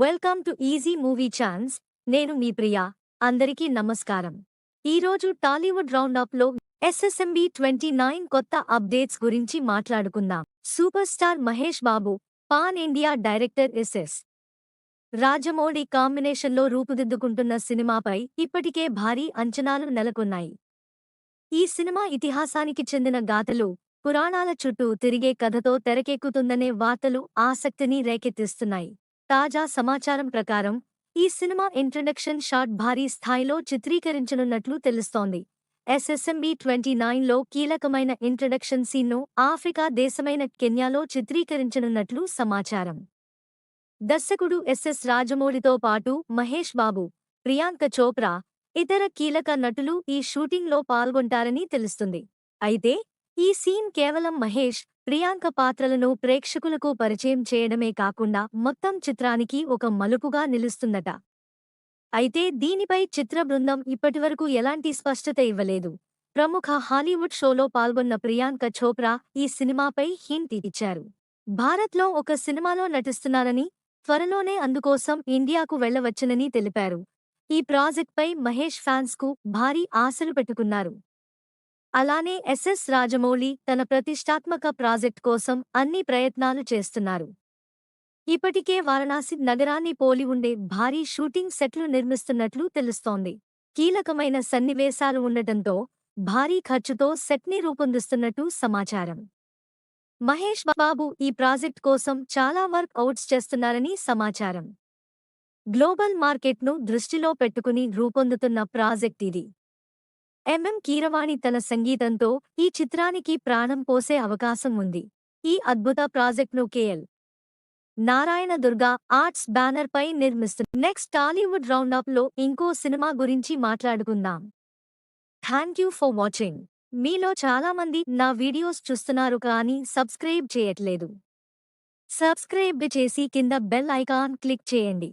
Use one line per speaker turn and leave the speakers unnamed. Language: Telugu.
Welcome to easy movie chance. నేను మీ ప్రియా. అందరికీ నమస్కారం. ఈరోజు టాలీవుడ్ రౌండప్లో ఎస్ఎస్ఎంబీ 29 కొత్త అప్డేట్స్ గురించి మాట్లాడుకుందాం. Super star Mahesh Babu, pan India director SS Rajamouli కాంబినేషన్లో రూపుదిద్దుకుంటున్న సినిమాపై ఇప్పటికే భారీ అంచనాలు నెలకొన్నాయి. ఈ సినిమా ఇతిహాసానికి చెందిన గాథలు, పురాణాల చుట్టూ తిరిగే కథతో తెరకెక్కుతుందనే వార్తలు ఆసక్తిని రేకెత్తిస్తున్నాయి. తాజా సమాచారం ప్రకారం ఈ సినిమా ఇంట్రడక్షన్ షాట్ భారీ స్థాయిలో చిత్రీకరించనున్నట్లు తెలుస్తోంది. ఎస్ఎస్ఎంబీ 29లో కీలకమైన ఇంట్రడక్షన్ సీన్ను ఆఫ్రికా దేశమైన కెన్యాలో చిత్రీకరించనున్నట్లు సమాచారం. దర్శకుడు ఎస్ఎస్ రాజమౌళితో పాటు మహేష్ బాబు, ప్రియాంక చోప్రా, ఇతర కీలక నటులు ఈ షూటింగ్లో పాల్గొంటారని తెలుస్తుంది. అయితే ఈ సీన్ కేవలం మహేష్, ప్రియాంక పాత్రలను ప్రేక్షకులకు పరిచయం చేయడమే కాకుండా మొత్తం చిత్రానికి ఒక మలుపుగా నిలుస్తుందట. అయితే దీనిపై చిత్ర బృందం ఇప్పటివరకు ఎలాంటి స్పష్టత ఇవ్వలేదు. ప్రముఖ హాలీవుడ్ షోలో పాల్గొన్న ప్రియాంక చోప్రా ఈ సినిమాపై హింట్ ఇచ్చారు. భారత్లో ఒక సినిమాలో నటిస్తున్నారని, త్వరలోనే అందుకోసం ఇండియాకు వెళ్లవచ్చునని తెలిపారు. ఈ ప్రాజెక్ట్పై మహేష్ ఫ్యాన్స్కు భారీ ఆశలు పెట్టుకున్నారు. అలానే ఎస్ఎస్ రాజమౌళి తన ప్రతిష్టాత్మక ప్రాజెక్ట్ కోసం అన్ని ప్రయత్నాలు చేస్తున్నారు. ఇప్పటికే వారణాసి నగరాన్ని పోలి ఉండే భారీ షూటింగ్ సెట్లు నిర్మిస్తున్నట్లు తెలుస్తోంది. కీలకమైన సన్నివేశాలు ఉండటంతో భారీ ఖర్చుతో సెట్ని రూపొందిస్తున్నట్టు సమాచారం. మహేష్ బాబు ఈ ప్రాజెక్ట్ కోసం చాలా వర్క్ అవుట్స్ చేస్తున్నారని సమాచారం. గ్లోబల్ మార్కెట్ను దృష్టిలో పెట్టుకుని రూపొందుతున్న ప్రాజెక్ట్ ఇది. కీరవాణి తన సంగీతంతో ఈ చిత్రానికి ప్రాణం పోసే అవకాశం ఉంది. ఈ అద్భుత ప్రాజెక్ట్ను కేఎల్ నారాయణ దుర్గా ఆర్ట్స్ బ్యానర్పై నిర్మిస్తుంది. నెక్స్ట్ టాలీవుడ్ రౌండప్లో ఇంకో సినిమా గురించి మాట్లాడుకుందాం. Thank you for watching. మీలో చాలామంది నా వీడియోస్ చూస్తున్నారు కానీ సబ్స్క్రైబ్ చేయట్లేదు. సబ్స్క్రైబ్ చేసి కింద బెల్ ఐకాన్ క్లిక్ చేయండి.